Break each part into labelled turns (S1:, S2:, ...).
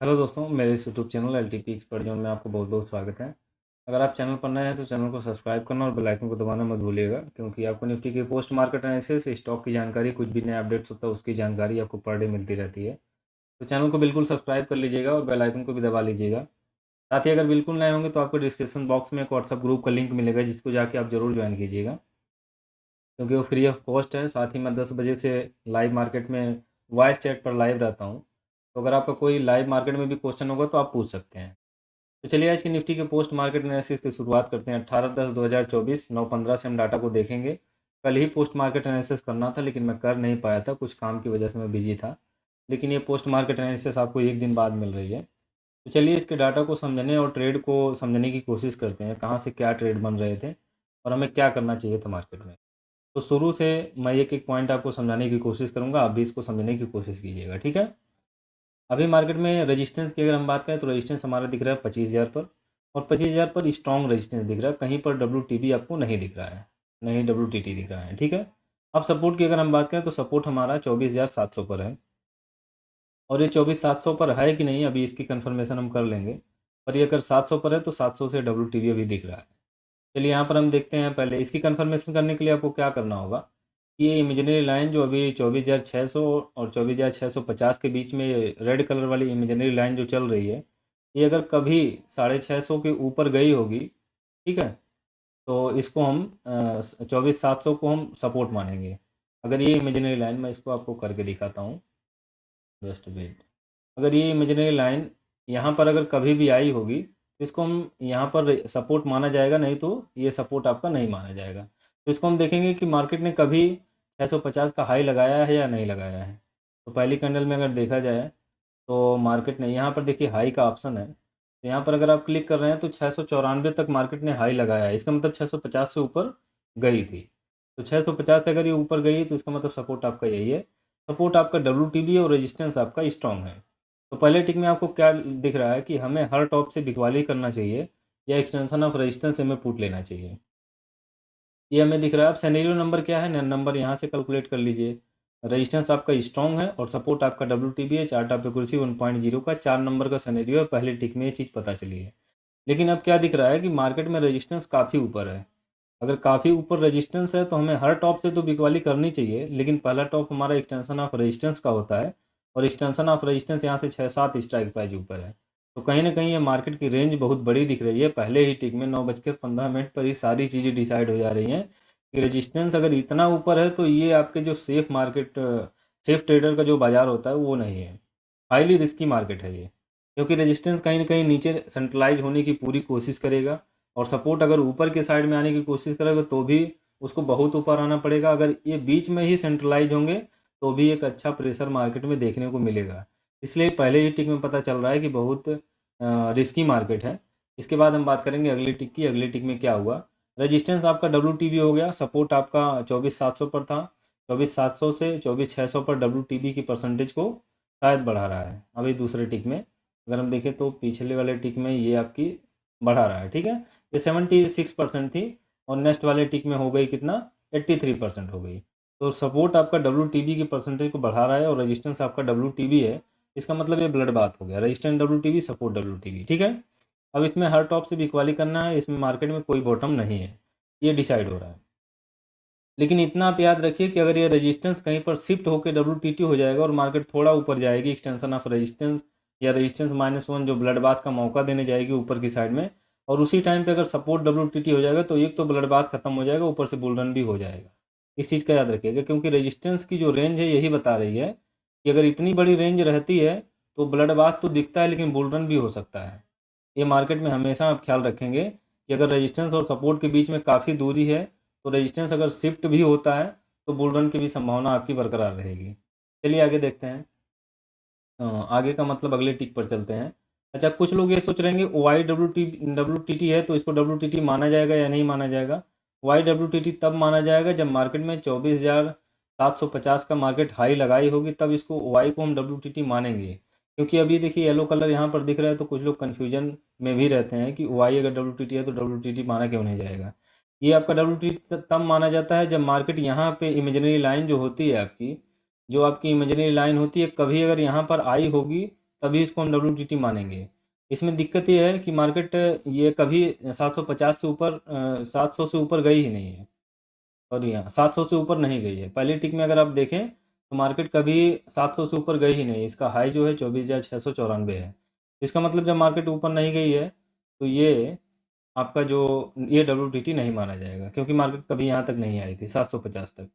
S1: Hello दोस्तों, मेरे इस YouTube channel LTP expert zone में आपको बहुत बहुत स्वागत है। अगर आप चैनल पर नए हैं तो चैनल को सब्सक्राइब करना और बेल आइकन को दबाना मत भूलिएगा, क्योंकि आपको निफ्टी के पोस्ट मार्केट एनालिसिस, स्टॉक की जानकारी, कुछ भी नया अपडेट्स होता है उसकी जानकारी आपको पर डे मिलती रहती है। तो चैनल को बिल्कुल सब्सक्राइब कर लीजिएगा और बेल आइकन को भी दबा लीजिएगा। साथ ही अगर बिल्कुल नए होंगे तो आपको डिस्क्रिप्शन बॉक्स में एक व्हाट्सअप ग्रुप का लिंक मिलेगा, जिसको जाके आप जरूर ज्वाइन कीजिएगा, क्योंकि वो फ्री ऑफ कॉस्ट है। साथ ही मैं 10 बजे से लाइव मार्केट में वॉइस चैट पर लाइव रहता हूँ। तो अगर आपका कोई लाइव मार्केट में भी क्वेश्चन होगा तो आप पूछ सकते हैं। तो चलिए आज की निफ्टी के पोस्ट मार्केट एनालिसिस की शुरुआत करते हैं। 18/10/2024 9:15 से हम डाटा को देखेंगे। कल ही पोस्ट मार्केट एनालिसिस करना था, लेकिन मैं कर नहीं पाया था, कुछ काम की वजह से मैं बिजी था। लेकिन ये पोस्ट मार्केट एनालिसिस आपको एक दिन बाद मिल रही है। तो चलिए इसके डाटा को समझने और ट्रेड को समझने की कोशिश करते हैं, कहाँ से क्या ट्रेड बन रहे थे और हमें क्या करना चाहिए था मार्केट में। तो शुरू से मैं एक एक पॉइंट आपको समझाने की कोशिश करूँगा, आप भी इसको समझने की कोशिश कीजिएगा, ठीक है। अभी मार्केट में रेजिस्टेंस की अगर हम बात करें तो रेजिस्टेंस हमारा दिख रहा है 25,000 पर, और 25,000 पर स्ट्रॉन्ग रेजिस्टेंस दिख रहा है। कहीं पर डब्ल्यू आपको नहीं दिख रहा है, नहीं डब्ल्यू दिख रहा है, ठीक है। अब सपोर्ट की अगर हम बात करें तो सपोर्ट हमारा 24,700 पर है, और ये 24,700 पर है कि नहीं अभी इसकी कंफर्मेशन हम कर लेंगे। पर ये अगर 700 पर है तो 700 से डब्ल्यू अभी दिख रहा है। चलिए यहाँ पर हम देखते हैं। पहले इसकी कंफर्मेशन करने के लिए आपको क्या करना होगा कि ये इमेजिनरी लाइन जो अभी 24,600 और 24,650 के बीच में रेड कलर वाली इमेजिनरी लाइन जो चल रही है, ये अगर कभी 650 के ऊपर गई होगी, ठीक है, तो इसको हम 24,700 को हम सपोर्ट मानेंगे। अगर ये इमेजिनरी लाइन, मैं इसको आपको करके दिखाता हूँ, जस्ट वेट। अगर ये इमेजिनरी लाइन यहाँ पर अगर कभी भी आई होगी तो इसको हम यहाँ पर सपोर्ट माना जाएगा, नहीं तो ये सपोर्ट आपका नहीं माना जाएगा। तो इसको हम देखेंगे कि मार्केट ने कभी 650 का हाई लगाया है या नहीं लगाया है। तो पहली कैंडल में अगर देखा जाए तो मार्केट ने यहाँ पर देखिए हाई का ऑप्शन है, तो यहाँ पर अगर आप क्लिक कर रहे हैं तो 694 तक मार्केट ने हाई लगाया है। इसका मतलब 650 से ऊपर गई थी। तो 650 से अगर ये ऊपर गई तो इसका मतलब सपोर्ट आपका यही है। सपोर्ट आपका डब्ल्यू और रेजिस्टेंस आपका स्ट्रॉन्ग है। तो पहले टिक में आपको क्या दिख रहा है कि हमें हर टॉप से बिकवाली करना चाहिए या एक्सटेंशन ऑफ रेजिस्टेंस से हमें पुट लेना चाहिए, ये हमें दिख रहा है। अब सिनेरियो नंबर क्या है, नंबर यहाँ से कैलकुलेट कर लीजिए। रेजिस्टेंस आपका स्ट्रॉन्ग है और सपोर्ट आपका डब्ल्यू है। चार्ट ऑफ एक्यूरेसी 1.0 का 4 नंबर का सिनेरियो है। पहले टिक में ये चीज़ पता चली है। लेकिन अब क्या दिख रहा है कि मार्केट में रेजिस्टेंस काफ़ी ऊपर है। अगर काफ़ी ऊपर रेजिस्टेंस है तो हमें हर टॉप से तो बिकवाली करनी चाहिए, लेकिन पहला टॉप हमारा एक्सटेंशन ऑफ रेजिस्टेंस का होता है, और एक्सटेंशन ऑफ रेजिस्टेंस यहाँ से 6-7 स्ट्राइक प्राइस ऊपर है। तो कहीं ना कहीं ये मार्केट की रेंज बहुत बड़ी दिख रही है। पहले ही टिक में 9:15 पर ही सारी चीज़ें डिसाइड हो जा रही हैं कि रेजिस्टेंस अगर इतना ऊपर है तो ये आपके जो सेफ ट्रेडर का जो बाज़ार होता है वो नहीं है, हाईली रिस्की मार्केट है ये। क्योंकि रेजिस्टेंस कहीं ना कहीं नीचे सेंट्रलाइज होने की पूरी कोशिश करेगा, और सपोर्ट अगर ऊपर के साइड में आने की कोशिश करेगा तो भी उसको बहुत ऊपर आना पड़ेगा। अगर ये बीच में ही सेंट्रलाइज होंगे तो भी एक अच्छा प्रेशर मार्केट में देखने को मिलेगा। इसलिए पहले ही टिक में पता चल रहा है कि बहुत रिस्की मार्केट है। इसके बाद हम बात करेंगे अगली टिक की। अगली टिक में क्या हुआ, रजिस्टेंस आपका डब्ल्यू हो गया, सपोर्ट आपका 24,700 पर था। 24,700 से 24,600 पर डब्ल्यू की परसेंटेज को शायद बढ़ा रहा है। अभी दूसरे टिक में अगर हम देखें तो पिछले वाले टिक में ये आपकी बढ़ा रहा है, ठीक है। ये 76% थी, और नेक्स्ट वाले टिक में हो गई कितना, 83% हो गई। तो सपोर्ट आपका डब्ल्यू की परसेंटेज को बढ़ा रहा है और रेजिस्टेंस आपका डब्ल्यू है। इसका मतलब ये ब्लड बात हो गया, रेजिस्टेंस डब्ल्यू सपोर्ट डब्ल्यू, ठीक है। अब इसमें हर टॉप से भी इक्वाली करना है, इसमें मार्केट में कोई बॉटम नहीं है, ये डिसाइड हो रहा है। लेकिन इतना आप याद रखिए कि अगर ये रेजिस्टेंस कहीं पर शिफ्ट होकर डब्ल्यू हो जाएगा और मार्केट थोड़ा ऊपर जाएगी, एक्सटेंशन ऑफ रेजिस्टेंस या रेजिस्टेंस -1 जो ब्लड बाथ का मौका देने जाएगी ऊपर की साइड में, और उसी टाइम पे अगर सपोर्ट डब्ल्यू हो जाएगा तो एक तो ब्लड बाथ खत्म हो जाएगा, ऊपर से बुल रन भी हो जाएगा। इस चीज़ का याद रखिएगा, क्योंकि रेजिस्टेंस की जो रेंज है यही बता रही है कि अगर इतनी बड़ी रेंज रहती है तो ब्लड बाथ तो दिखता है लेकिन बुल रन भी हो सकता है। ये मार्केट में हमेशा आप ख्याल रखेंगे कि अगर रेजिस्टेंस और सपोर्ट के बीच में काफ़ी दूरी है तो रेजिस्टेंस अगर शिफ्ट भी होता है तो बुल रन की भी संभावना आपकी बरकरार रहेगी। चलिए आगे देखते हैं। आगे का मतलब अगले टिक पर चलते हैं। अच्छा, कुछ लोग ये सोच रहे हैं वाई डब्ल्यू टी है तो इसको डब्ल्यू टी माना जाएगा या नहीं माना जाएगा। वाई डब्ल्यू टी तब माना जाएगा जब मार्केट में 24,750 का मार्केट हाई लगाई होगी, तब इसको वाई को हम डब्ल्यू टी मानेंगे। क्योंकि अभी देखिए येलो कलर यहाँ पर दिख रहा है तो कुछ लोग कन्फ्यूजन में भी रहते हैं कि वाई अगर डब्ल्यू टी है तो डब्ल्यू टी माना क्यों नहीं जाएगा। ये आपका डब्ल्यू टी तब माना जाता है जब मार्केट यहाँ पे इमेजिनरी लाइन जो होती है आपकी, जो आपकी इमेजिनरी लाइन होती है, कभी अगर यहाँ पर आई होगी तभी इसको हम डब्ल्यूटीटी मानेंगे। इसमें दिक्कत ये है कि मार्केट ये कभी 750 से ऊपर 700 से ऊपर गई ही नहीं है। सॉरी, हाँ, 700 से ऊपर नहीं गई है। पहली टिक में अगर आप देखें तो मार्केट कभी 700 से ऊपर गई ही नहीं। इसका हाई जो है 24,694 है। इसका मतलब जब मार्केट ऊपर नहीं गई है तो ये आपका जो ये डब्ल्यूटीटी नहीं माना जाएगा, क्योंकि मार्केट कभी यहाँ तक नहीं आई थी 750 तक।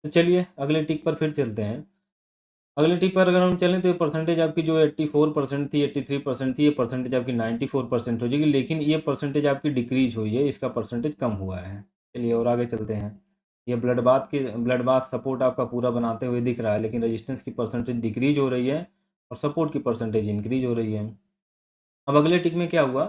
S1: तो चलिए अगले टिक पर फिर चलते हैं। अगले टिक पर अगर हम चलें तो ये परसेंटेज आपकी जो 84% थी, 83% थी, ये परसेंटेज आपकी 94% हो जाएगी। लेकिन ये परसेंटेज आपकी डिक्रीज हुई है, इसका परसेंटेज कम हुआ है। चलिए और आगे चलते हैं। ये ब्लड बाथ सपोर्ट आपका पूरा बनाते हुए दिख रहा है, लेकिन रेजिस्टेंस की परसेंटेज डिक्रीज हो रही है और सपोर्ट की परसेंटेज इंक्रीज हो रही है। अब अगले टिक में क्या हुआ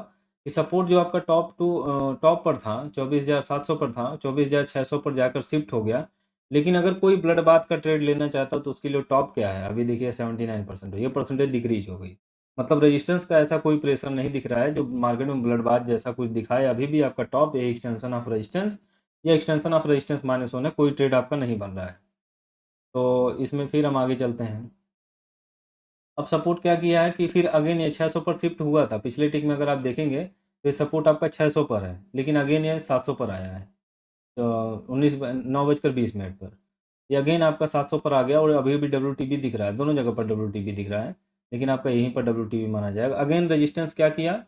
S1: कि सपोर्ट जो आपका टॉप पर था 24,700 पर था, 24,600 पर जाकर शिफ्ट हो गया। लेकिन अगर कोई ब्लड बाथ का ट्रेड लेना चाहता तो उसके लिए टॉप क्या है, अभी देखिए 79% है, ये परसेंटेज डिक्रीज हो गई। मतलब रेजिस्टेंस का ऐसा कोई प्रेशर नहीं दिख रहा है जो मार्केट में ब्लड बाथ जैसा कुछ दिखाए। अभी भी आपका टॉप ये एक्सटेंशन ऑफ रेजिस्टेंस या एक्सटेंशन ऑफ रेजिस्टेंस -1 है, कोई ट्रेड आपका नहीं बन रहा है। तो इसमें फिर हम आगे चलते हैं। अब सपोर्ट क्या किया है कि फिर अगेन ये 600 पर शिफ्ट हुआ था। पिछले टिक में अगर आप देखेंगे तो ये सपोर्ट आपका 600 पर है, लेकिन अगेन ये 700 पर आया है। तो 9:20 पर ये अगेन आपका 700 पर आ गया और अभी भी डब्ल्यूटीबी दिख रहा है, दोनों जगह पर डब्ल्यूटीबी दिख रहा है, लेकिन आपका यहीं पर डब्ल्यूटीबी माना जाएगा। अगेन रेजिस्टेंस क्या किया,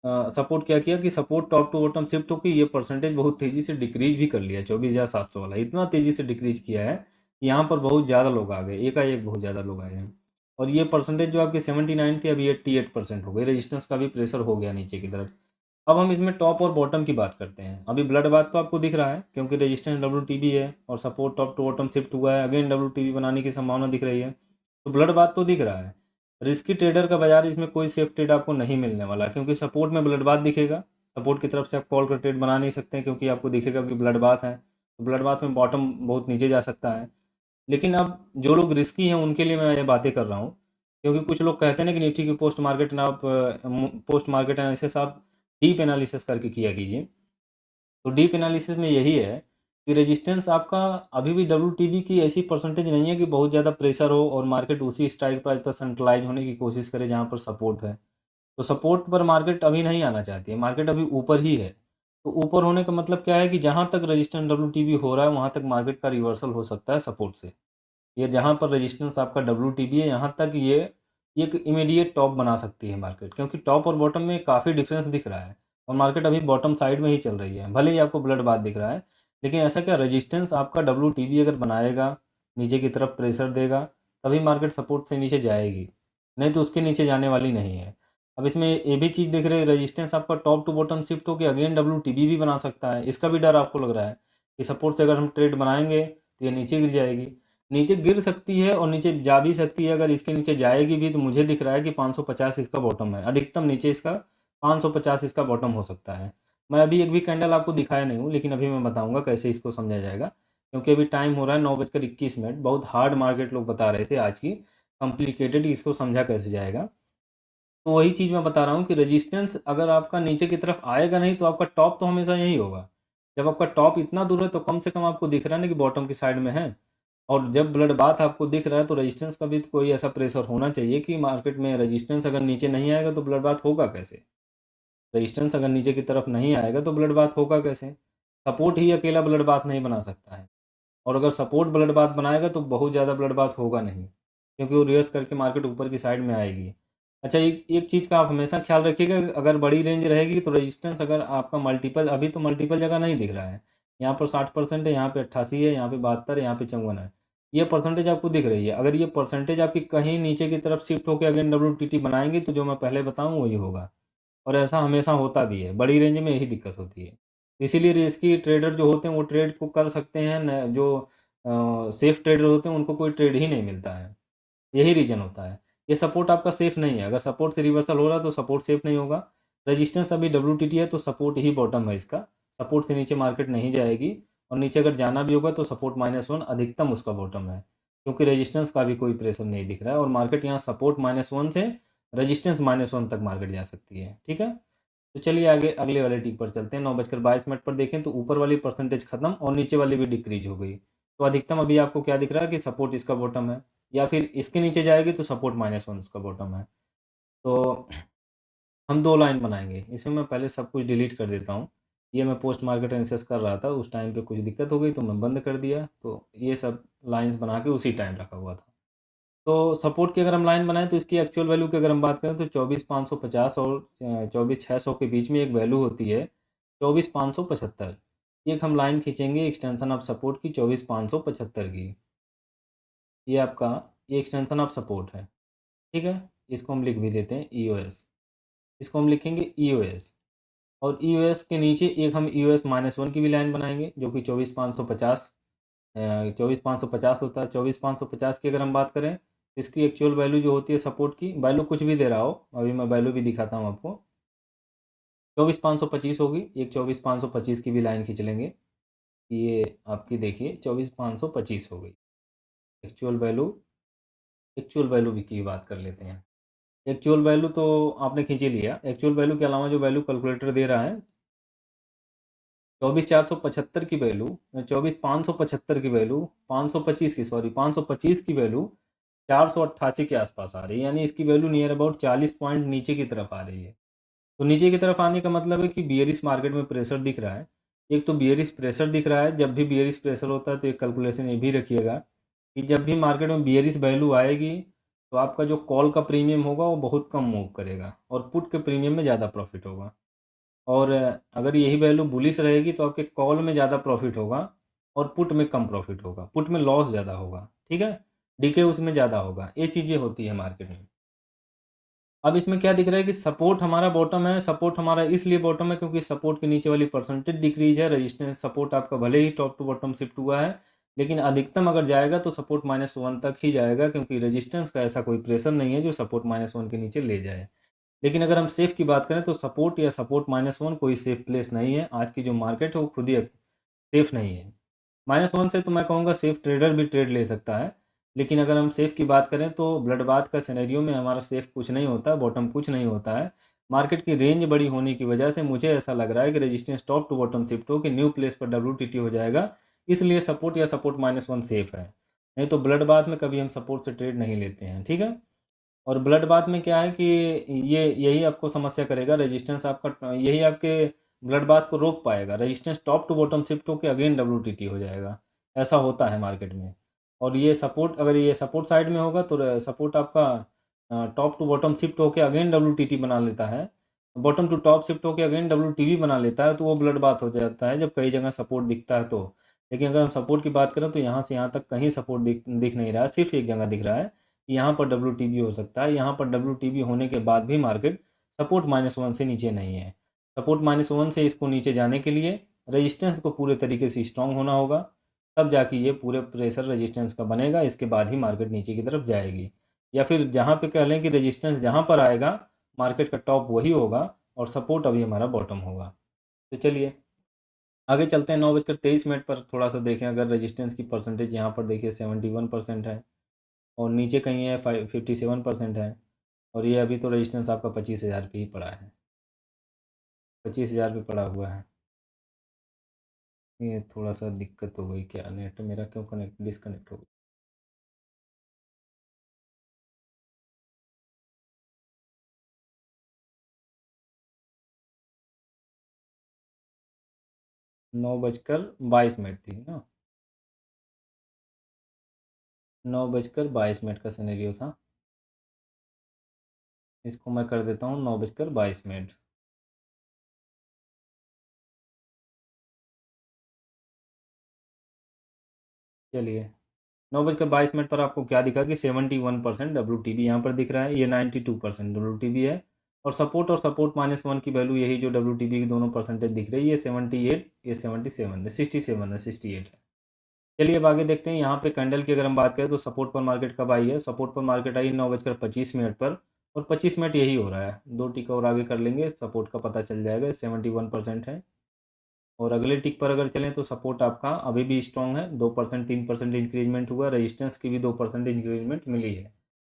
S1: सपोर्ट क्या किया कि support top to bottom shift होकर ये परसेंटेज बहुत तेज़ी से डिक्रीज भी कर लिया। 24,700 वाला इतना तेज़ी से डिक्रीज किया है कि यहाँ पर बहुत ज़्यादा लोग आ गए, एकाएक बहुत ज़्यादा लोग आए हैं। और ये परसेंटेज जो आपकी 79 थी अभी 88% हो गई। रेजिस्टेंस का भी प्रेशर हो गया नीचे की तरफ। अब हम इसमें टॉप और बॉटम की बात करते हैं। अभी ब्लड बाथ तो आपको दिख रहा है क्योंकि रेजिस्टेंस डब्ल्यूटीबी है और support top to bottom shift हुआ है, अगेन डब्ल्यूटीबी बनाने की संभावना दिख रही है। तो ब्लड बाथ तो दिख रहा है। रिस्की ट्रेडर का बाजार, इसमें कोई सेफ ट्रेड आपको नहीं मिलने वाला, क्योंकि सपोर्ट में ब्लड बाथ दिखेगा। सपोर्ट की तरफ से आप कॉल कर ट्रेड बना नहीं सकते हैं, क्योंकि आपको दिखेगा कि ब्लड बाथ है। तो ब्लड बाथ में बॉटम बहुत नीचे जा सकता है। लेकिन अब जो लोग रिस्की हैं उनके लिए मैं ये बातें कर रहा हूँ, क्योंकि कुछ लोग कहते हैं ना कि निफ्टी की पोस्ट मार्केट एनालिसिस आप डीप एनालिसिस करके किया कीजिए। तो डीप एनालिसिस में यही है कि रेजिस्टेंस आपका अभी भी डब्ल्यूटीबी की ऐसी परसेंटेज नहीं है कि बहुत ज़्यादा प्रेशर हो और मार्केट उसी स्ट्राइक प्राइस पर सेंट्रलाइज होने की कोशिश करे जहाँ पर सपोर्ट है। तो सपोर्ट पर मार्केट अभी नहीं आना चाहती है, मार्केट अभी ऊपर ही है। तो ऊपर होने का मतलब क्या है कि जहाँ तक रेजिस्टेंस डब्ल्यूटीबी हो रहा है वहाँ तक मार्केट का रिवर्सल हो सकता है सपोर्ट से। ये जहाँ पर रेजिस्टेंस आपका डब्ल्यूटीबी है, यहाँ तक ये एक इमीडिएट टॉप बना सकती है मार्केट, क्योंकि टॉप और बॉटम में काफ़ी डिफरेंस दिख रहा है और मार्केट अभी बॉटम साइड में ही चल रही है। भले ही आपको ब्लड बाथ दिख रहा है, लेकिन ऐसा क्या रेजिस्टेंस आपका डब्ल्यूटीबी अगर बनाएगा, नीचे की तरफ प्रेशर देगा, तभी मार्केट सपोर्ट से नीचे जाएगी, नहीं तो उसके नीचे जाने वाली नहीं है। अब इसमें ये भी चीज़ देख रहे हैं, रेजिस्टेंस आपका टॉप टू बॉटम शिफ्ट होकर अगेन डब्ल्यूटीबी भी बना सकता है। इसका भी डर आपको लग रहा है कि सपोर्ट से अगर हम ट्रेड बनाएंगे तो ये नीचे गिर जाएगी। नीचे गिर सकती है और नीचे जा भी सकती है। अगर इसके नीचे जाएगी भी तो मुझे दिख रहा है कि 550 इसका बॉटम है, अधिकतम नीचे इसका 550 इसका बॉटम हो सकता है। मैं अभी एक भी कैंडल आपको दिखाया नहीं हूँ, लेकिन अभी मैं बताऊंगा कैसे इसको समझा जाएगा, क्योंकि अभी टाइम हो रहा है 9:21। बहुत हार्ड मार्केट लोग बता रहे थे आज की, कॉम्प्लिकेटेड, इसको समझा कैसे जाएगा। तो वही चीज़ मैं बता रहा हूँ कि रेजिस्टेंस अगर आपका नीचे की तरफ आएगा नहीं तो आपका टॉप तो हमेशा यही होगा। जब आपका टॉप इतना दूर है तो कम से कम आपको दिख रहा है ना कि बॉटम की साइड में है। और जब ब्लड बाथ आपको दिख रहा है तो रेजिस्टेंस का भी तो कोई ऐसा प्रेशर होना चाहिए कि मार्केट में रेजिस्टेंस अगर नीचे नहीं आएगा तो ब्लड बाथ होगा कैसे? रेजिस्टेंस अगर नीचे की तरफ नहीं आएगा तो ब्लड बाथ होगा कैसे? सपोर्ट ही अकेला ब्लड बाथ नहीं बना सकता है। और अगर सपोर्ट ब्लड बाथ बनाएगा तो बहुत ज़्यादा ब्लड बाथ होगा नहीं, क्योंकि वो रिवर्स करके मार्केट ऊपर की साइड में आएगी। अच्छा, एक एक चीज़ का आप हमेशा ख्याल रखिएगा, अगर बड़ी रेंज रहेगी तो रेजिस्टेंस अगर आपका मल्टीपल, अभी तो मल्टीपल जगह नहीं दिख रहा है। यहाँ पर 60% है, यहाँ पे 88 है, यहाँ पे 72 है, यहाँ पे 54 है। ये परसेंटेज आपको दिख रही है। अगर ये परसेंटेज आपकी कहीं नीचे की तरफ शिफ्ट होकर अगेन डब्ल्यूटीटी बनाएंगे तो जो मैं पहले बताऊँ वही होगा। और ऐसा हमेशा होता भी है, बड़ी रेंज में यही दिक्कत होती है। इसीलिए रिस्की ट्रेडर जो होते हैं वो ट्रेड को कर सकते हैं, न जो सेफ ट्रेडर होते हैं उनको कोई ट्रेड ही नहीं मिलता है। यही रीज़न होता है। ये सपोर्ट आपका सेफ नहीं है, अगर सपोर्ट से रिवर्सल हो रहा है तो सपोर्ट सेफ नहीं होगा। रेजिस्टेंस अभी डब्ल्यूटीटी है तो सपोर्ट ही बॉटम है इसका। सपोर्ट से नीचे मार्केट नहीं जाएगी और नीचे अगर जाना भी होगा तो सपोर्ट -1 अधिकतम उसका बॉटम है, क्योंकि रेजिस्टेंस का भी कोई प्रेशर नहीं दिख रहा है और मार्केट यहाँ सपोर्ट -1 से रेजिस्टेंस -1 तक मार्केट जा सकती है। ठीक है? तो चलिए आगे अगले वाले टिक पर चलते हैं। 9:22 पर देखें तो ऊपर वाली परसेंटेज खत्म और नीचे वाली भी डिक्रीज हो गई। तो अधिकतम अभी आपको क्या दिख रहा है कि सपोर्ट इसका बॉटम है, या फिर इसके नीचे जाएगी तो सपोर्ट -1 इसका बॉटम है। तो हम 2 लाइन बनाएँगे। इसमें मैं पहले सब कुछ डिलीट कर देता हूँ। ये मैं पोस्ट मार्केट एनालिसिस कर रहा था, उस टाइम पे कुछ दिक्कत हो गई तो मैं बंद कर दिया। तो ये सब लाइन्स बना के उसी टाइम रखा हुआ था। तो सपोर्ट की अगर हम लाइन बनाएँ तो इसकी एक्चुअल वैल्यू की अगर हम बात करें तो 24,550 और 24,600 के बीच में एक वैल्यू होती है 24,575। ये एक हम लाइन खींचेंगे एक्सटेंशन ऑफ सपोर्ट की 24,575 की। ये आपका ये एक्सटेंशन ऑफ सपोर्ट है, ठीक है? इसको हम लिख भी देते हैं ईओएस। इसको हम लिखेंगे ईओएस और ईओएस के नीचे एक हम ईओएस -1 की भी लाइन बनाएँगे जो कि 24,550 24,550 होता है। 24,550 की अगर हम बात करें, इसकी एक्चुअल वैल्यू जो होती है सपोर्ट की, वैल्यू कुछ भी दे रहा हो, अभी मैं वैल्यू भी दिखाता हूँ आपको। 24,525 होगी, एक 24,525 की भी लाइन खींच लेंगे। ये आपकी देखिए 24,525 हो गई। एक्चुअल वैल्यू एक्चुअल वैल्यू भी की बात कर लेते हैं। एक्चुअल वैल्यू तो आपने खींच ही लिया। एक्चुअल वैल्यू के अलावा जो वैल्यू कैलकुलेटर दे रहा है 24,475 की वैल्यू 24,575 की वैल्यू 525 की सॉरी 525 की वैल्यू 488 के आसपास आ रही है, यानी इसकी वैल्यू नियर अबाउट 40 पॉइंट नीचे की तरफ आ रही है। तो नीचे की तरफ आने का मतलब है कि बियरिश मार्केट में प्रेशर दिख रहा है। एक तो बियरिश प्रेशर दिख रहा है, जब भी बियरिश प्रेशर होता है तो एक कैलकुलेशन ये भी रखिएगा कि जब भी मार्केट में बियरिश वैल्यू आएगी तो आपका जो कॉल का प्रीमियम होगा वो बहुत कम मूव करेगा और पुट के प्रीमियम में ज़्यादा प्रॉफिट होगा। और अगर यही वैल्यू बुलिश रहेगी तो आपके कॉल में ज़्यादा प्रॉफिट होगा और पुट में कम प्रॉफिट होगा, पुट में लॉस ज़्यादा होगा, ठीक है? डीके उसमें ज़्यादा होगा, ये चीज़ें होती है मार्केट में। अब इसमें क्या दिख रहा है कि सपोर्ट हमारा बॉटम है, सपोर्ट हमारा इसलिए बॉटम है क्योंकि सपोर्ट के नीचे वाली परसेंटेज डिक्रीज है, रेजिस्टेंस सपोर्ट आपका भले ही टॉप टू बॉटम शिफ्ट हुआ है, लेकिन अधिकतम अगर जाएगा तो सपोर्ट -1 तक ही जाएगा क्योंकि रेजिस्टेंस का ऐसा कोई प्रेशर नहीं है जो सपोर्ट -1 के नीचे ले जाए। लेकिन अगर हम सेफ की बात करें तो सपोर्ट या सपोर्ट -1 कोई सेफ प्लेस नहीं है। आज की जो मार्केट है वो खुद ही सेफ नहीं है। -1 से तो मैं कहूँगा सेफ ट्रेडर भी ट्रेड ले सकता है। लेकिन अगर हम सेफ की बात करें तो ब्लड बाथ का सिनेरियो में हमारा सेफ कुछ नहीं होता, बॉटम कुछ नहीं होता है। मार्केट की रेंज बड़ी होने की वजह से मुझे ऐसा लग रहा है कि resistance top to bottom shift हो के न्यू प्लेस पर डब्ल्यूटीटी हो जाएगा। इसलिए सपोर्ट या सपोर्ट -1 सेफ है। नहीं तो ब्लड बाथ में कभी हम सपोर्ट से ट्रेड नहीं लेते हैं, ठीक है? और ब्लड बाथ में क्या है कि ये यही आपको समस्या करेगा, रेजिस्टेंस आपका यही आपके ब्लड बाथ को रोक पाएगा। Resistance top to bottom shift होके अगेन डब्ल्यूटीटी हो जाएगा। ऐसा होता है मार्केट में। और ये सपोर्ट अगर ये सपोर्ट साइड में होगा तो सपोर्ट आपका टॉप टू बॉटम शिफ्ट होके अगेन डब्ल्यूटीटी बना लेता है। बॉटम टू टॉप शिफ्ट होके अगेन डब्ल्यूटीवी बना लेता है तो वो ब्लड बाथ हो जाता है जब कई जगह सपोर्ट दिखता है तो। लेकिन अगर हम सपोर्ट की बात करें तो यहाँ से यहाँ तक कहीं सपोर्ट दिख नहीं रहा है, सिर्फ एक जगह दिख रहा है। यहाँ पर डब्ल्यूटीबी हो सकता है, यहाँ पर डब्ल्यूटीबी होने के बाद भी मार्केट सपोर्ट -1 से नीचे नहीं है। सपोर्ट -1 से इसको नीचे जाने के लिए रेजिस्टेंस को पूरे तरीके से स्ट्रॉन्ग होना होगा, तब जाके ये पूरे प्रेशर रेजिस्टेंस का बनेगा, इसके बाद ही मार्केट नीचे की तरफ जाएगी। या फिर जहाँ पे कह लें कि रेजिस्टेंस जहाँ पर आएगा, मार्केट का टॉप वही होगा और सपोर्ट अभी हमारा बॉटम होगा। तो चलिए, आगे चलते हैं 9:23 पर थोड़ा-सा देखें अगर रेजिस्टेंस की परसेंटेज यहाँ पर देखिए 71% है। और नीचे कहीं है 57% है और ये अभी तो रेजिस्टेंस आपका 25,000 पे ही पड़ा है, 25,000 पे पड़ा हुआ है। ये थोड़ा-सा दिक्कत हो गई क्या नेट मेरा क्यों डिस्कनेक्ट हो गया? 9:22 थी ना? 9:22 का सिनेरियो था। इसको मैं कर देता हूँ 9:22। चलिए, 9:22 पर आपको क्या दिखा कि 71% डब्ल्यूटीबी यहाँ पर दिख रहा है, ये 92% डब्ल्यूटीबी है और सपोर्ट -1 की वैल्यू यही जो डब्ल्यूटीबी की दोनों परसेंटेज दिख रही है 78, ये 77 है, 67 है, 68 है। चलिए अब आगे देखते हैं यहाँ पे कैंडल की अगर हम बात करें तो सपोर्ट पर मार्केट कब आई है? सपोर्ट पर मार्केट आई 9:25 पर और 25 मिनट यही हो रहा है। 2 टिक और आगे कर लेंगे, सपोर्ट का पता चल जाएगा, 71% है। और अगले टिक पर अगर चलें तो सपोर्ट आपका अभी भी स्ट्रॉन्ग है, 2% 3% इंक्रीजमेंट हुआ, रेजिस्टेंस की भी 2% इंक्रीजमेंट मिली है।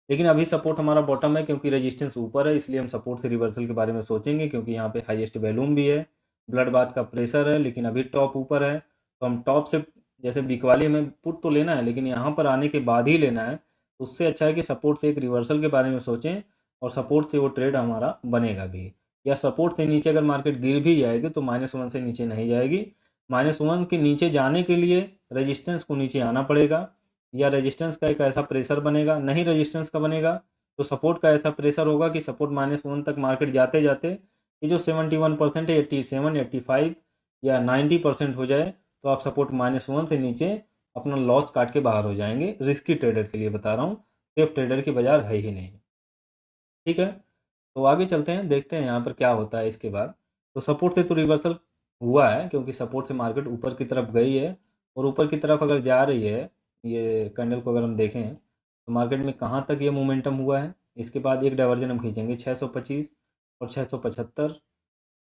S1: लेकिन अभी सपोर्ट हमारा बॉटम है क्योंकि रेजिस्टेंस ऊपर है, इसलिए हम सपोर्ट से रिवर्सल के बारे में सोचेंगे क्योंकि यहाँ पे हाईएस्ट वॉल्यूम भी है, ब्लड बाथ का प्रेशर है, लेकिन अभी टॉप ऊपर है। तो हम टॉप से जैसे वीक वाली हमें पुट तो लेना है लेकिन यहाँ पर आने के बाद ही लेना है। उससे अच्छा है कि सपोर्ट से एक रिवर्सल के बारे में सोचें और सपोर्ट से वो ट्रेड हमारा बनेगा भी। या सपोर्ट से नीचे अगर मार्केट गिर भी जाएगी तो -1 से नीचे नहीं जाएगी। -1 के नीचे जाने के लिए रेजिस्टेंस को नीचे आना पड़ेगा, या रेजिस्टेंस का एक ऐसा प्रेशर बनेगा, नहीं रेजिस्टेंस का बनेगा तो सपोर्ट का ऐसा प्रेशर होगा कि सपोर्ट -1 तक मार्केट जाते जाते ये जो 71% है, 87, 85 या 90% हो जाए तो आप सपोर्ट -1 से नीचे अपना लॉस काट के बाहर हो जाएंगे। रिस्की ट्रेडर के लिए बता रहा हूँ, सेफ ट्रेडर की बाजार है ही नहीं। ठीक है, तो आगे चलते हैं, देखते हैं यहाँ पर क्या होता है इसके बाद। तो सपोर्ट से तो रिवर्सल हुआ है, क्योंकि सपोर्ट से मार्केट ऊपर की तरफ गई है, और ऊपर की तरफ अगर जा रही है ये कैंडल को अगर हम देखें तो मार्केट में कहाँ तक ये मोमेंटम हुआ है। इसके बाद एक डाइवर्जन हम खींचेंगे 625 और 675,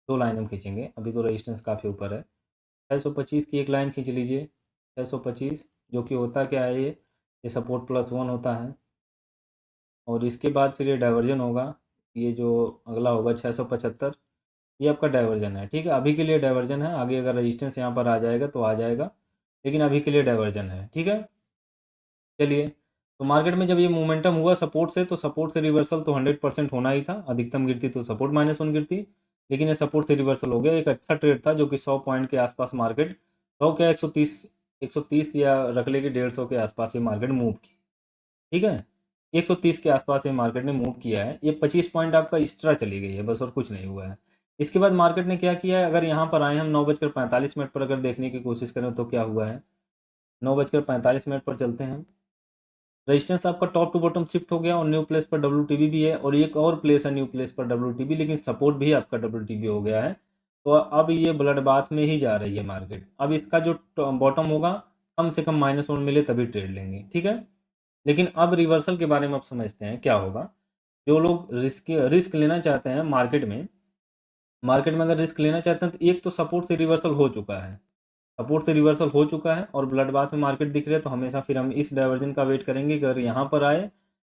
S1: दो लाइन हम खींचेंगे। अभी तो रेजिस्टेंस काफ़ी ऊपर है। 625 की एक लाइन खींच लीजिए, 625, जो कि होता क्या है, ये सपोर्ट +1 होता है। और इसके बाद फिर ये डाइवर्जन होगा, ये जो अगला होगा 675, ये आपका डाइवर्जन है। ठीक है, अभी के लिए डाइवर्जन है, आगे अगर रेजिस्टेंस यहाँ पर आ जाएगा तो आ जाएगा, लेकिन अभी के लिए डाइवर्जन है। ठीक है, चलिए, तो मार्केट में जब ये मोमेंटम हुआ सपोर्ट से, तो सपोर्ट से रिवर्सल तो 100% होना ही था। अधिकतम गिरती तो सपोर्ट -1 गिरती, लेकिन ये सपोर्ट से रिवर्सल हो गया। एक अच्छा ट्रेड था जो कि 100 पॉइंट के आसपास मार्केट, 100 क्या 130 या रख लेके 150 के आसपास ये मार्केट मूव की। ठीक है, 130 के आसपास ये मार्केट ने मूव किया है। ये 25 पॉइंट आपका एक्स्ट्रा चली गई है बस, और कुछ नहीं हुआ है। इसके बाद मार्केट ने क्या किया है, अगर यहाँ पर आए हम 9:45 पर अगर देखने की कोशिश करें तो क्या हुआ है। 9:45 पर चलते हैं। रेजिस्टेंस आपका टॉप टू बॉटम शिफ्ट हो गया, और न्यू प्लेस पर WTB भी है, और एक और प्लेस है न्यू प्लेस पर WTB, लेकिन सपोर्ट भी आपका WTB हो गया है। तो अब ये ब्लड बाथ में ही जा रही है मार्केट। अब इसका जो बॉटम होगा कम से कम -1 मिले तभी ट्रेड लेंगे। ठीक है, लेकिन अब रिवर्सल के बारे में अब समझते हैं क्या होगा। जो लोग रिस्क लेना चाहते हैं मार्केट में अगर रिस्क लेना चाहते हैं तो एक तो सपोर्ट से रिवर्सल हो चुका है, सपोर्ट से रिवर्सल हो चुका है और ब्लड बाथ में मार्केट दिख रहा है, तो हमेशा फिर हम इस डाइवर्जन का वेट करेंगे कि अगर यहाँ पर आए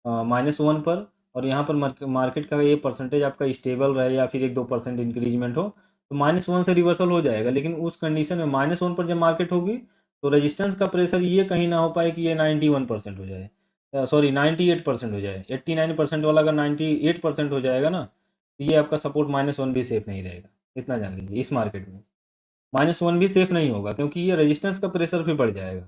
S1: -1 पर, और यहाँ पर मार्केट का ये परसेंटेज आपका स्टेबल रहे या फिर 1-2% इंक्रीजमेंट हो, तो -1 से रिवर्सल हो जाएगा। लेकिन उस कंडीशन में -1 पर जब मार्केट होगी तो रेजिस्टेंस का प्रेशर ये कहीं ना हो पाए कि ये 91% हो जाए, सॉरी 98% हो जाए। 89% वाला अगर 98% हो जाएगा ना, तो ये आपका सपोर्ट -1 भी सेफ नहीं रहेगा। इतना जान लीजिए, इस मार्केट में -1 भी सेफ नहीं होगा, क्योंकि ये रेजिस्टेंस का प्रेशर भी बढ़ जाएगा।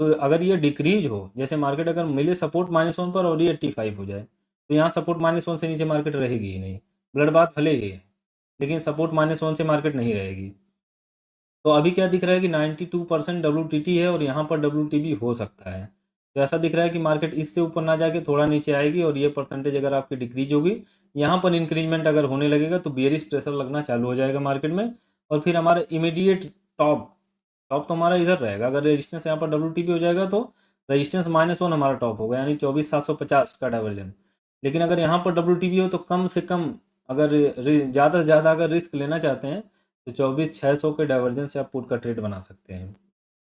S1: तो अगर ये डिक्रीज हो, जैसे मार्केट अगर मिले सपोर्ट -1 पर और ये 85 हो जाए, तो यहाँ सपोर्ट -1 से नीचे मार्केट रहेगी ही नहीं। ब्लड बाथ भले ही है, लेकिन सपोर्ट -1 से मार्केट नहीं रहेगी। तो अभी क्या दिख रहा है कि 92% WTT है, और यहाँ पर WTB हो सकता है। तो ऐसा दिख रहा है कि मार्केट इससे ऊपर ना जाके थोड़ा नीचे आएगी, और ये परसेंटेज अगर आपकी डिक्रीज होगी, यहाँ पर इंक्रीजमेंट अगर होने लगेगा तो बेयरिश प्रेशर लगना चालू हो जाएगा मार्केट में। और फिर हमारा इमीडिएट टॉप टॉप तो हमारा इधर रहेगा। अगर रेजिस्टेंस यहाँ पर WTB हो जाएगा तो रेजिस्टेंस -1 हमारा टॉप होगा, यानी 24,750 का डाइवर्जन। लेकिन अगर यहाँ पर WTB हो तो कम से कम, अगर ज़्यादा से ज़्यादा अगर रिस्क लेना चाहते हैं तो 24,600 के डाइवर्जन से आप पुट का ट्रेड बना सकते हैं,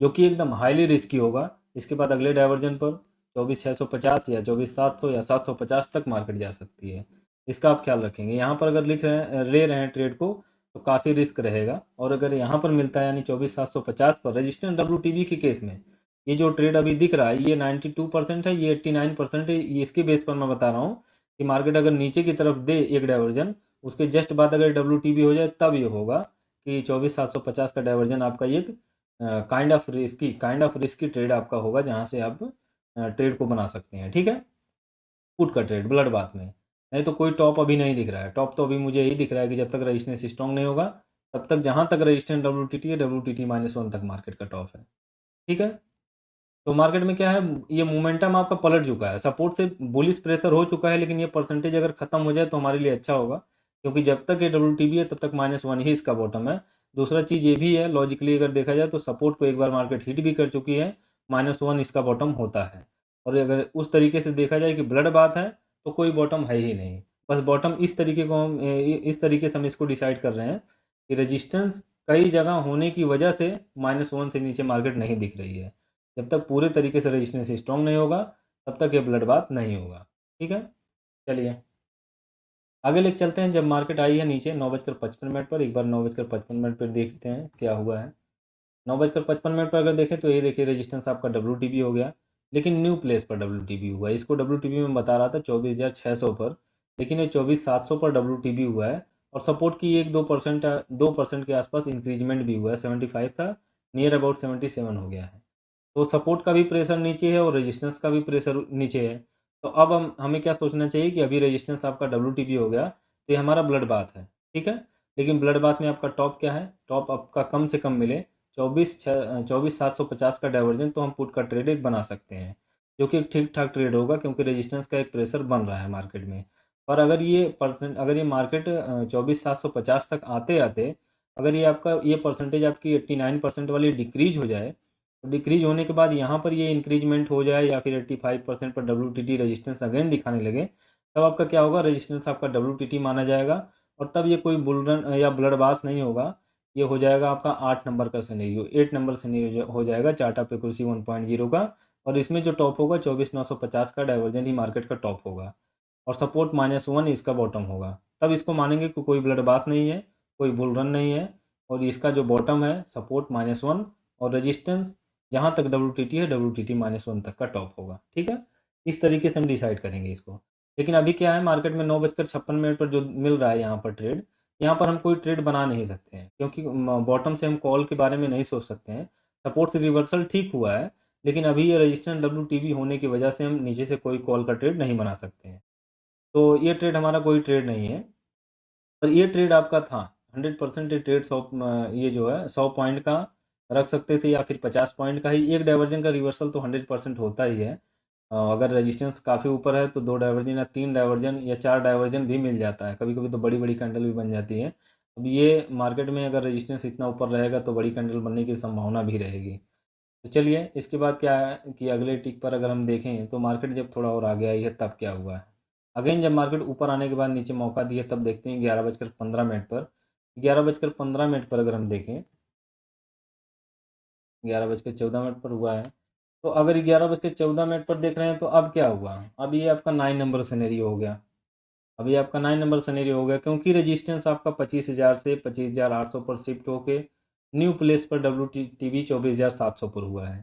S1: जो कि एकदम हाईली रिस्की होगा। इसके बाद अगले डाइवर्जन पर 24,650 या 24,700 या 750 तक मार्केट जा सकती है। इसका आप ख्याल रखेंगे। यहाँ पर अगर ले रहे हैं ट्रेड को तो काफ़ी रिस्क रहेगा। और अगर यहाँ पर मिलता है यानी 24,750 पर रजिस्टेंस WTB के केस में, ये जो ट्रेड अभी दिख रहा है ये 92% है, ये 89% है। ये इसके बेस पर मैं बता रहा हूँ कि मार्केट अगर नीचे की तरफ दे एक डाइवर्जन, उसके जस्ट बाद अगर WTB हो जाए तब ये होगा कि 24,750 का डाइवर्जन आपका एक काइंड ऑफ रिस्की ट्रेड आपका होगा, जहाँ से आप ट्रेड को बना सकते हैं। ठीक है, पुट का ट्रेड ब्लड बाथ में। नहीं तो कोई टॉप अभी नहीं दिख रहा है। टॉप तो अभी मुझे यही दिख रहा है कि जब तक रजिस्टेंस स्ट्रॉन्ग नहीं होगा तब तक, जहाँ तक रजिस्टेंस WTT है, WTT -1 तक मार्केट का टॉप है। ठीक है, तो मार्केट में क्या है, ये मोमेंटम आपका पलट चुका है। सपोर्ट से बुलिश प्रेशर हो चुका है, लेकिन ये परसेंटेज अगर खत्म हो जाए तो हमारे लिए अच्छा होगा, क्योंकि जब तक ये WTB है तब तक -1 ही इसका बॉटम है। दूसरा चीज़ ये भी है, लॉजिकली अगर देखा जाए तो सपोर्ट को एक बार मार्केट हिट भी कर चुकी है, -1 इसका बॉटम होता है। और अगर उस तरीके से देखा जाए कि ब्लड बात है तो कोई बॉटम है ही नहीं। बस बॉटम इस तरीके को हम इस तरीके से हम इसको डिसाइड कर रहे हैं कि रजिस्टेंस कई जगह होने की वजह से -1 से नीचे मार्केट नहीं दिख रही है। जब तक पूरे तरीके से रेजिस्टेंस स्ट्रॉन्ग नहीं होगा तब तक ये ब्लड बाथ नहीं होगा। ठीक है, चलिए आगे लेके चलते हैं। जब मार्केट आई है नीचे 9:55 पर, एक बार 9:55 पर देखते हैं क्या हुआ है। 9:55 पर अगर देखें तो ये देखिए रेजिस्टेंस आपका WTB हो गया, लेकिन न्यू प्लेस पर WTB हुआ। इसको WTB में बता रहा था 24,600 पर, लेकिन ये 24,700 पर WTB हुआ है और सपोर्ट की 2% के आसपास इंक्रीजमेंट भी हुआ है। 75 था, नियर अबाउट 77 हो गया है। तो सपोर्ट का भी प्रेशर नीचे है और रेजिस्टेंस का भी प्रेशर नीचे है। तो अब हमें क्या सोचना चाहिए कि अभी रेजिस्टेंस आपका WTB हो गया, तो ये हमारा ब्लड बाथ है, ठीक है। लेकिन ब्लड बाथ में आपका टॉप क्या है? टॉप आपका कम से कम मिले 24,750 का डाइवर्जन, तो हम पुट का ट्रेड एक बना सकते हैं, जो कि एक ठीक ठाक ट्रेड होगा, क्योंकि रेजिस्टेंस का एक प्रेशर बन रहा है मार्केट में। पर अगर ये मार्केट 24,750 तक आते आते अगर ये परसेंटेज आपकी 89% वाली डिक्रीज हो जाए, तो डिक्रीज होने के बाद यहाँ पर ये इंक्रीजमेंट हो जाए या फिर 85% पर WTT रेजिस्टेंस अगेन दिखाने लगे, तब आपका क्या होगा? रेजिस्टेंस आपका WTT माना जाएगा और तब ये कोई बुल रन या ब्लड बाथ नहीं होगा। ये हो जाएगा आपका 8 नंबर का सिनेरियो, 8 नंबर सिनेरियो हो जाएगा चार्ट ऑफ एक्यूरेसी 1.0 का। और इसमें जो टॉप होगा 24,950 का डाइवर्जन ही मार्केट का टॉप होगा और सपोर्ट -1 इसका बॉटम होगा। तब इसको मानेंगे कि कोई ब्लड बाथ नहीं है, कोई बुल रन नहीं है और इसका जो बॉटम है सपोर्ट -1 और रेजिस्टेंस जहाँ तक WTT है WTT -1 तक का टॉप होगा, ठीक है। इस तरीके से हम डिसाइड करेंगे इसको। लेकिन अभी क्या है, मार्केट में 9:56 पर जो मिल रहा है यहाँ पर ट्रेड, यहाँ पर हम कोई ट्रेड बना नहीं सकते हैं, क्योंकि बॉटम से हम कॉल के बारे में नहीं सोच सकते हैं। सपोर्ट से रिवर्सल ठीक हुआ है, लेकिन अभी ये रेजिस्टेंस WTB होने की वजह से हम नीचे से कोई कॉल का ट्रेड नहीं बना सकते हैं। तो ये ट्रेड हमारा कोई ट्रेड नहीं है। और ये ट्रेड आपका था 100% ये ट्रेड 100 ये जो है 100 पॉइंट का रख सकते थे या फिर 50 पॉइंट का ही। एक डाइवर्जन का रिवर्सल तो 100% होता ही है। अगर रेजिस्टेंस काफ़ी ऊपर है तो 2 डाइवर्जन या 3 डाइवर्जन या 4 डाइवर्जन भी मिल जाता है, कभी कभी तो बड़ी बड़ी कैंडल भी बन जाती है। अब ये मार्केट में अगर रेजिस्टेंस इतना ऊपर रहेगा तो बड़ी कैंडल बनने की संभावना भी रहेगी। तो चलिए इसके बाद क्या है कि अगले टिक पर अगर हम देखें तो मार्केट जब थोड़ा और आगे आई है तब क्या हुआ है। अगेन जब मार्केट ऊपर आने के बाद नीचे मौका दिया तब देखते हैं 11:15 पर। 11:15 पर अगर हम देखें, 11:14 पर हुआ है। तो अगर 11:14 पर देख रहे हैं तो अब क्या हुआ? अब ये आपका 9 नंबर सिनेरियो हो गया। अभी आपका 9 नंबर सिनेरियो हो गया, क्योंकि रेजिस्टेंस आपका 25,000 से 25,800 पर शिफ्ट होके न्यू प्लेस पर WTB 24,700 पर हुआ है।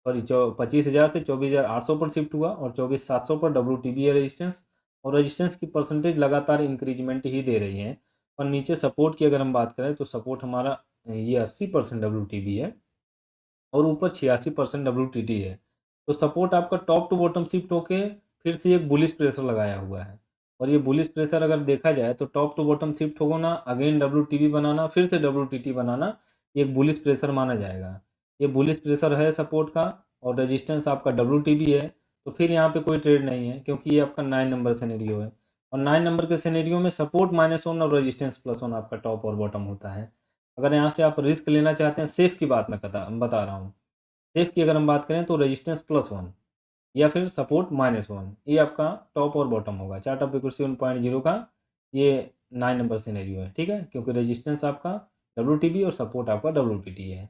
S1: सॉरी 25,000 से 24,800 पर शिफ्ट हुआ और 24,700 पर WTB है रेजिस्टेंस। और रेजिस्टेंस की परसेंटेज लगातार इंक्रीजमेंट ही दे रही है। और नीचे सपोर्ट की अगर हम बात करें तो सपोर्ट हमारा ये 80% WTB है और ऊपर 86% WTT है। तो सपोर्ट आपका टॉप टू बॉटम शिफ्ट होके फिर से एक बुलिश प्रेशर लगाया हुआ है। और ये बुलिश प्रेशर अगर देखा जाए तो टॉप टू बॉटम शिफ्ट होना, अगेन WTB बनाना, फिर से WTT बनाना, ये एक बुलिश प्रेशर माना जाएगा। ये बुलिश प्रेशर है सपोर्ट का और रेजिस्टेंस आपका WTB है। तो फिर यहाँ पे कोई ट्रेड नहीं है, क्योंकि ये आपका 9 नंबर सिनेरियो है और 9 नंबर के सिनेरियो में सपोर्ट -1 और रेजिस्टेंस +1 आपका टॉप और बॉटम होता है। अगर यहाँ से आप रिस्क लेना चाहते हैं, सेफ की बात मैं बता रहा हूँ। सेफ की अगर हम बात करें तो रेजिस्टेंस +1 या फिर सपोर्ट -1, ये आपका टॉप और बॉटम होगा। चार्ट ऑफ एक्यूरेसी 1.0 का ये 9 नंबर सिनेरियो है, ठीक है, क्योंकि रेजिस्टेंस आपका WTB और सपोर्ट आपका WTT है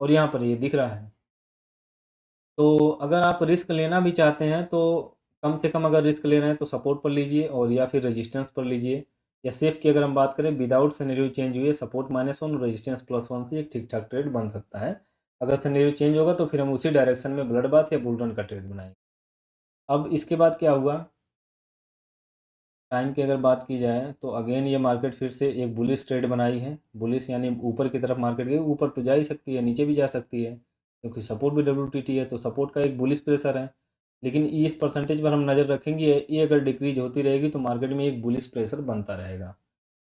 S1: और यहाँ पर ये दिख रहा है। तो अगर आप रिस्क लेना भी चाहते हैं तो कम से कम अगर रिस्क ले रहे हैं तो सपोर्ट पर लीजिए और या फिर रेजिस्टेंस पर लीजिए। या सेफ की अगर हम बात करें, विदाउट सिनेरियो चेंज हुए सपोर्ट -1 और रेजिस्टेंस +1 से एक ठीक ठाक ट्रेड बन सकता है। अगर सिनेरियो चेंज होगा तो फिर हम उसी डायरेक्शन में ब्लड बाथ या बुल रन का ट्रेड बनाएंगे। अब इसके बाद क्या हुआ? टाइम की अगर बात की जाए तो अगेन ये मार्केट फिर से एक बुलिश ट्रेड बनाई है। बुलिश यानी ऊपर की तरफ मार्केट गई, ऊपर तो जा ही सकती है, नीचे भी जा सकती है, क्योंकि सपोर्ट भी WTT है, तो सपोर्ट का एक बुलिश प्रेशर है। लेकिन इस परसेंटेज पर हम नज़र रखेंगे, ये अगर डिक्रीज होती रहेगी तो मार्केट में एक बुलिश प्रेशर बनता रहेगा।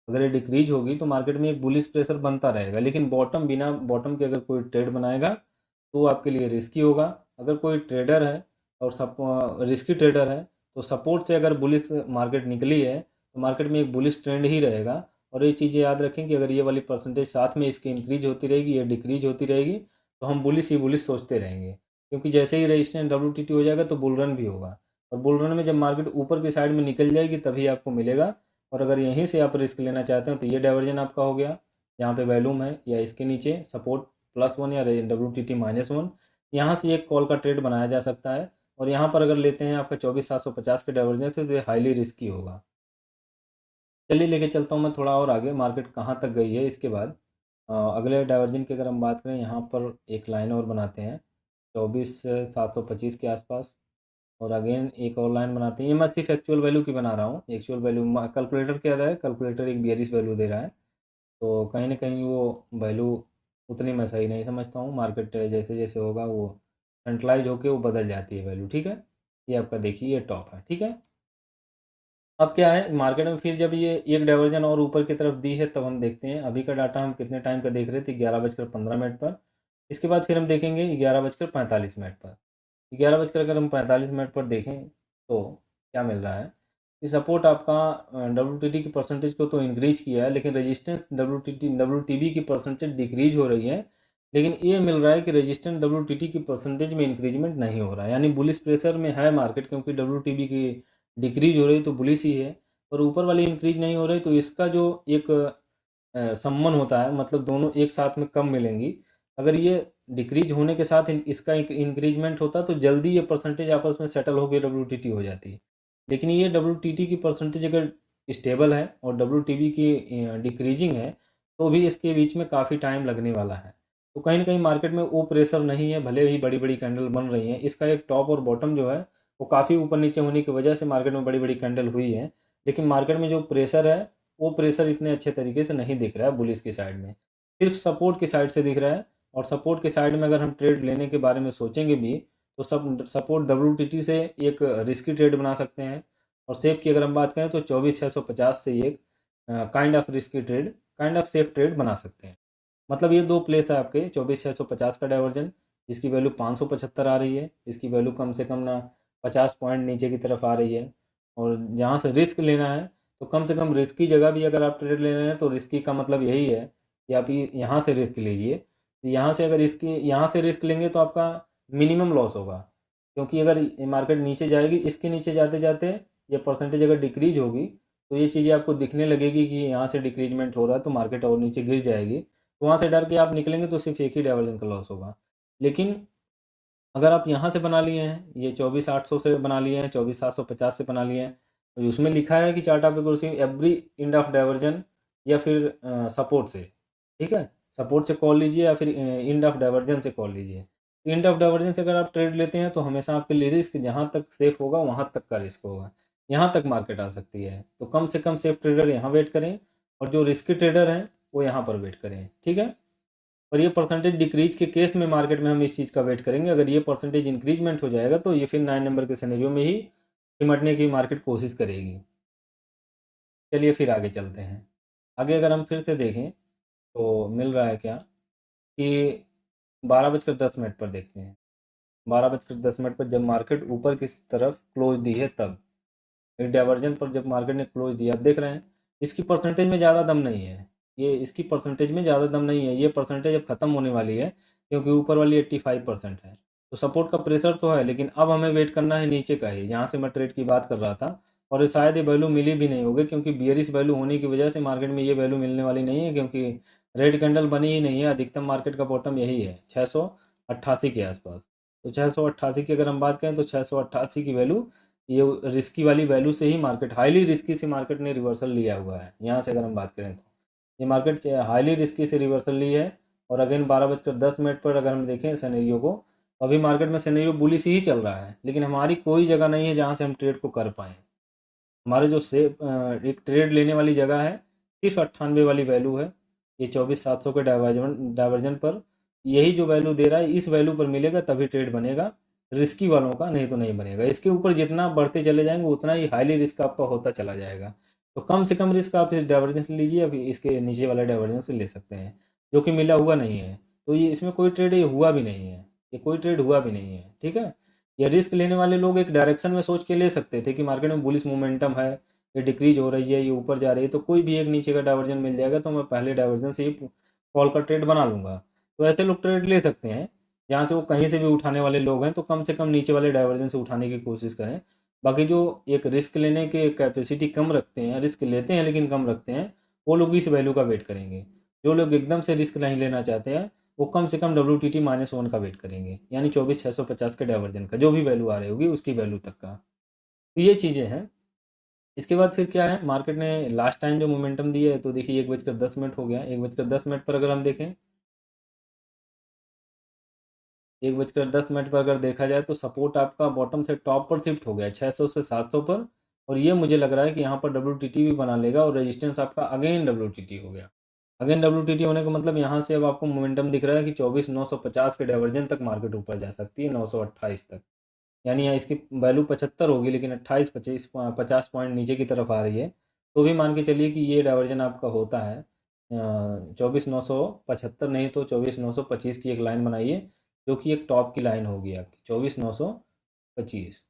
S1: अगर ये डिक्रीज होगी तो मार्केट में एक बुलिश प्रेशर बनता रहेगा, लेकिन बिना बॉटम के अगर कोई ट्रेड बनाएगा तो वो आपके लिए रिस्की होगा। अगर कोई ट्रेडर है और रिस्की ट्रेडर है तो सपोर्ट से अगर बुलिश मार्केट निकली है तो मार्केट में एक बुलिश ट्रेंड ही रहेगा। और ये चीज़ें याद रखें कि अगर ये वाली परसेंटेज साथ में इसकी इंक्रीज होती रहेगी या डिक्रीज होती रहेगी तो हम बुलिश ही बुलिश सोचते रहेंगे, क्योंकि जैसे ही रेजिस्टेंस WTT हो जाएगा तो बुल रन भी होगा। और बुल रन में जब मार्केट ऊपर की साइड में निकल जाएगी तभी आपको मिलेगा। और अगर यहीं से आप रिस्क लेना चाहते हैं तो ये डाइवर्जन आपका हो गया, यहाँ पे वैल्यूम है, या इसके नीचे सपोर्ट +1 या WTT -1, यहाँ से एक कॉल का ट्रेड बनाया जा सकता है। और यहाँ पर अगर लेते हैं आपका 24,750 के डाइवर्जन तो ये हाईली रिस्की होगा। चलिए लेके चलता हूँ मैं थोड़ा और आगे, मार्केट कहाँ तक गई है इसके बाद। अगले डाइवर्जन की अगर हम बात करें, यहाँ पर एक लाइन और बनाते हैं 24,725 के आसपास। और अगेन एक और लाइन बनाते हैं। ये मैं सिर्फ एक्चुअल वैल्यू की बना रहा हूँ, एक्चुअल वैल्यू कैलकुलेटर क्या रहा है, कैलकुलेटर एक बियरिश वैल्यू दे रहा है, तो कहीं ना कहीं वो वैल्यू उतनी मैं सही नहीं समझता हूँ। मार्केट जैसे जैसे होगा वो सेंट्रलाइज होके वो बदल जाती है वैल्यू, ठीक है। ये आपका देखिए ये टॉप है, ठीक है। अब क्या है मार्केट में, फिर जब ये एक डाइवर्जन और ऊपर की तरफ दी है तब हम देखते हैं। अभी का डाटा हम कितने टाइम का देख रहे थे, 11:15 पर। इसके बाद फिर हम देखेंगे 11:45 पर। 11 बजकर अगर हम 45 मिनट पर देखें तो क्या मिल रहा है कि सपोर्ट आपका WTT की परसेंटेज को तो इंक्रीज किया है, लेकिन रेजिस्टेंस WTB की परसेंटेज डिक्रीज हो रही है। लेकिन ये मिल रहा है कि रेजिस्टेंस WTT की परसेंटेज में इंक्रीजमेंट नहीं हो रहा है, यानी बुलिश प्रेशर में है मार्केट, क्योंकि WTB की डिक्रीज हो रही तो बुलिश ही है, और ऊपर वाली इंक्रीज नहीं हो रही, तो इसका जो एक संबंध होता है, मतलब दोनों एक साथ में कम मिलेंगी। अगर ये डिक्रीज होने के साथ इसका एक इंक्रीजमेंट होता तो जल्दी ये परसेंटेज आपस में सेटल होकर WTT हो जाती। लेकिन ये WTT की परसेंटेज अगर स्टेबल है और WTB की डिक्रीजिंग है, तो भी इसके बीच में काफ़ी टाइम लगने वाला है। तो कहीं ना कहीं मार्केट में वो प्रेशर नहीं है, भले ही बड़ी बड़ी कैंडल बन रही हैं, इसका एक टॉप और बॉटम जो है वो काफ़ी ऊपर नीचे होने की वजह से मार्केट में बड़ी बड़ी कैंडल हुई है। लेकिन मार्केट में जो प्रेशर है वो प्रेशर इतने अच्छे तरीके से नहीं दिख रहा है बुलिश की साइड में, सिर्फ सपोर्ट की साइड से दिख रहा है। और सपोर्ट के साइड में अगर हम ट्रेड लेने के बारे में सोचेंगे भी, तो सब सपोर्ट WTT से एक रिस्की ट्रेड बना सकते हैं। और सेफ की अगर हम बात करें तो 24,650 से एक kind of risky trade, kind of safe trade बना सकते हैं। मतलब ये दो प्लेस है आपके 24,650 का डाइवर्जन, जिसकी वैल्यू 575 आ रही है, इसकी वैल्यू कम से कम ना 50 पॉइंट नीचे की तरफ आ रही है। और जहाँ से रिस्क लेना है, तो कम से कम रिस्क की जगह भी अगर आप ट्रेड ले रहे हैं तो रिस्की का मतलब यही है कि आप यहाँ से रिस्क लीजिए। यहाँ से अगर इसकी यहाँ से रिस्क लेंगे तो आपका मिनिमम लॉस होगा, क्योंकि अगर मार्केट नीचे जाएगी, इसके नीचे जाते जाते ये परसेंटेज अगर डिक्रीज होगी, तो ये चीज़ें आपको दिखने लगेगी कि यहाँ से डिक्रीजमेंट हो रहा है तो मार्केट और नीचे गिर जाएगी, तो वहाँ से डर के आप निकलेंगे तो सिर्फ एक ही डाइवर्जन का लॉस होगा। लेकिन अगर आप यहाँ से बना लिए हैं, ये 24,800 से बना लिए हैं, 24,750 से बना लिए हैं, तो उसमें लिखा है कि chart of accuracy every end of diversion, या फिर सपोर्ट से, ठीक है, सपोर्ट से कॉल लीजिए या फिर एंड ऑफ डाइवर्जन से कॉल लीजिए। एंड ऑफ डाइवर्जन से अगर आप ट्रेड लेते हैं तो हमेशा आपके लिए रिस्क जहाँ तक सेफ होगा वहाँ तक का रिस्क होगा, यहाँ तक मार्केट आ सकती है। तो कम से कम सेफ ट्रेडर यहाँ वेट करें, और जो रिस्की ट्रेडर हैं वो यहाँ पर वेट करें, ठीक है। और ये परसेंटेज डिक्रीज के केस में मार्केट में हम इस चीज़ का वेट करेंगे। अगर ये परसेंटेज इंक्रीजमेंट हो जाएगा तो ये फिर 9 नंबर के सिनेरियो में ही सिमटने की मार्केट कोशिश करेगी। चलिए फिर आगे चलते हैं। आगे अगर हम फिर से देखें तो मिल रहा है क्या कि 12:10 पर देखते हैं। 12:10 पर जब मार्केट ऊपर की तरफ क्लोज दी है, तब एक डाइवर्जन पर जब मार्केट ने क्लोज दिया, आप देख रहे हैं इसकी परसेंटेज में ज़्यादा दम नहीं है, ये इसकी परसेंटेज में ज़्यादा दम नहीं है, ये परसेंटेज अब ख़त्म होने वाली है, क्योंकि ऊपर वाली 85% है। तो सपोर्ट का प्रेशर तो है, लेकिन अब हमें वेट करना है नीचे का ही, जहाँ से मैं ट्रेड की बात कर रहा था। और ये शायद ये वैल्यू मिली भी नहीं होगी, क्योंकि बियरिश वैल्यू होने की वजह से मार्केट में ये वैल्यू मिलने वाली नहीं है, क्योंकि रेड कैंडल बनी ही नहीं है। अधिकतम मार्केट का बॉटम यही है 688 के आसपास। तो 688 की अगर हम बात करें तो 688 की वैल्यू, ये रिस्की वाली वैल्यू से ही मार्केट, हाईली रिस्की से मार्केट ने रिवर्सल लिया हुआ है। यहाँ से अगर हम बात करें तो ये मार्केट हाईली रिस्की से रिवर्सल ली है। और अगेन 12:10 पर अगर हम देखें सिनेरियो को, तो अभी मार्केट में सिनेरियो बुलिश ही चल रहा है, लेकिन हमारी कोई जगह नहीं है जहाँ से हम ट्रेड को कर पाएँ। हमारे जो एक ट्रेड लेने वाली जगह है सिर्फ 98 वाली वैल्यू है, ये 24,700 के डाइवर्जन पर यही जो वैल्यू दे रहा है, इस वैल्यू पर मिलेगा तभी ट्रेड बनेगा रिस्की वालों का, नहीं तो नहीं बनेगा। इसके ऊपर जितना बढ़ते चले जाएंगे उतना ही हाईली रिस्क आपका होता चला जाएगा। तो कम से कम रिस्क आप इस डाइवर्जन से लीजिए, अभी इसके नीचे वाला डाइवर्जन से ले सकते हैं, जो कि मिला हुआ नहीं है। तो ये इसमें कोई ट्रेड ये हुआ भी नहीं है, ये कोई ट्रेड हुआ भी नहीं है, ठीक है। ये रिस्क लेने वाले लोग एक डायरेक्शन में सोच के ले सकते थे कि मार्केट में बुलिश मोमेंटम है, ये डिक्रीज हो रही है, ये ऊपर जा रही है, तो कोई भी एक नीचे का डाइवर्जन मिल जाएगा तो मैं पहले डाइवर्जन से ही कॉल का ट्रेड बना लूँगा। तो ऐसे लोग ट्रेड ले सकते हैं, जहाँ से वो कहीं से भी उठाने वाले लोग हैं, तो कम से कम नीचे वाले डाइवर्जन से उठाने की कोशिश करें। बाकी जो एक रिस्क लेने के कैपेसिटी कम रखते हैं, रिस्क लेते हैं लेकिन कम रखते हैं, वो लोग इस वैल्यू का वेट करेंगे। जो लोग एकदम से रिस्क नहीं लेना चाहते हैं, वो कम से कम WTT-1 का वेट करेंगे, यानी 24,650 के डाइवर्जन का, जो भी वैल्यू आ रही होगी उसकी वैल्यू तक का। तो ये चीज़ें हैं। इसके बाद फिर क्या है, मार्केट ने लास्ट टाइम जो मोमेंटम दिया है, तो देखिए 1:10 हो गया। 1:10 पर अगर हम देखें 1:10 पर अगर देखा जाए तो सपोर्ट आपका बॉटम से टॉप पर शिफ्ट हो गया है 600 से 700 पर, और ये मुझे लग रहा है कि यहाँ पर डब्ल्यूटीटी भी बना लेगा और रेजिस्टेंस आपका अगेन डब्ल्यूटीटी हो गया। अगेन डब्ल्यूटीटी होने का मतलब यहाँ से अब आपको मोमेंटम दिख रहा है कि 24,950 के डाइवर्जन तक मार्केट ऊपर जा सकती है, 928 तक। यानी यहाँ इसकी वैल्यू 75 होगी, लेकिन 28-50 पॉइंट नीचे की तरफ आ रही है, तो भी मान के चलिए कि ये डाइवर्जन आपका होता है। 24,975 नहीं तो 24,925 की एक लाइन बनाइए, जो कि एक टॉप की लाइन होगी आपकी 24,925।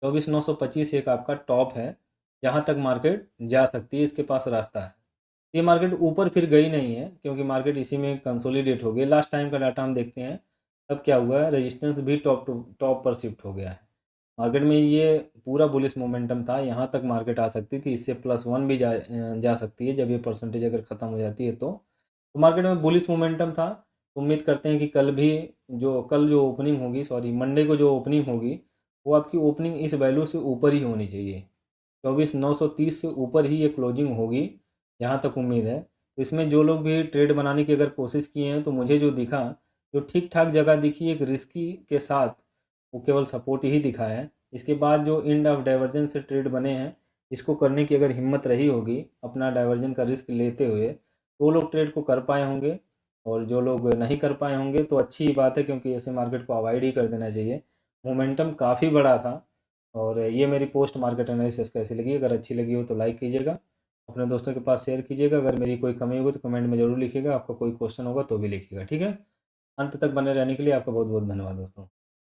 S1: 24,925 एक आपका टॉप है, जहाँ तक मार्केट जा सकती है, इसके पास रास्ता है। ये मार्केट ऊपर फिर गई नहीं है, क्योंकि मार्केट इसी में कंसोलिडेट हो गई। लास्ट टाइम का डाटा हम देखते हैं, तब क्या हुआ है, रेजिस्टेंस भी टॉप पर शिफ्ट हो गया है। मार्केट में ये पूरा बुलिश मोमेंटम था, यहाँ तक मार्केट आ सकती थी, इससे +1 भी जा सकती है जब ये परसेंटेज अगर ख़त्म हो जाती है तो मार्केट में बुलिश मोमेंटम था। तो उम्मीद करते हैं कि कल जो ओपनिंग होगी, सॉरी मंडे को जो ओपनिंग होगी, वो आपकी ओपनिंग इस वैल्यू से ऊपर ही होनी चाहिए। 24,930 से ऊपर ही ये क्लोजिंग होगी, जहाँ तक उम्मीद है। तो इसमें जो लोग भी ट्रेड बनाने की अगर कोशिश किए हैं, तो मुझे जो दिखा, जो ठीक ठाक जगह दिखी एक रिस्की के साथ, वो केवल सपोर्ट ही दिखा है। इसके बाद जो एंड ऑफ डाइवर्जेंस से ट्रेड बने हैं, इसको करने की अगर हिम्मत रही होगी अपना डाइवर्जन का रिस्क लेते हुए, तो वो लोग ट्रेड को कर पाए होंगे। और जो लोग नहीं कर पाए होंगे तो अच्छी ही बात है, क्योंकि ऐसे मार्केट को अवॉइड ही कर देना चाहिए। मोमेंटम काफ़ी बड़ा था। और ये मेरी पोस्ट मार्केट एनालिसिस कैसी लगी, अगर अच्छी लगी हो तो लाइक कीजिएगा, अपने दोस्तों के पास शेयर कीजिएगा। अगर मेरी कोई कमी होगी तो कमेंट में ज़रूर लिखिएगा, आपका कोई क्वेश्चन होगा तो भी लिखिएगा, ठीक है। अंत तक बने रहने के लिए आपका बहुत बहुत धन्यवाद दोस्तों।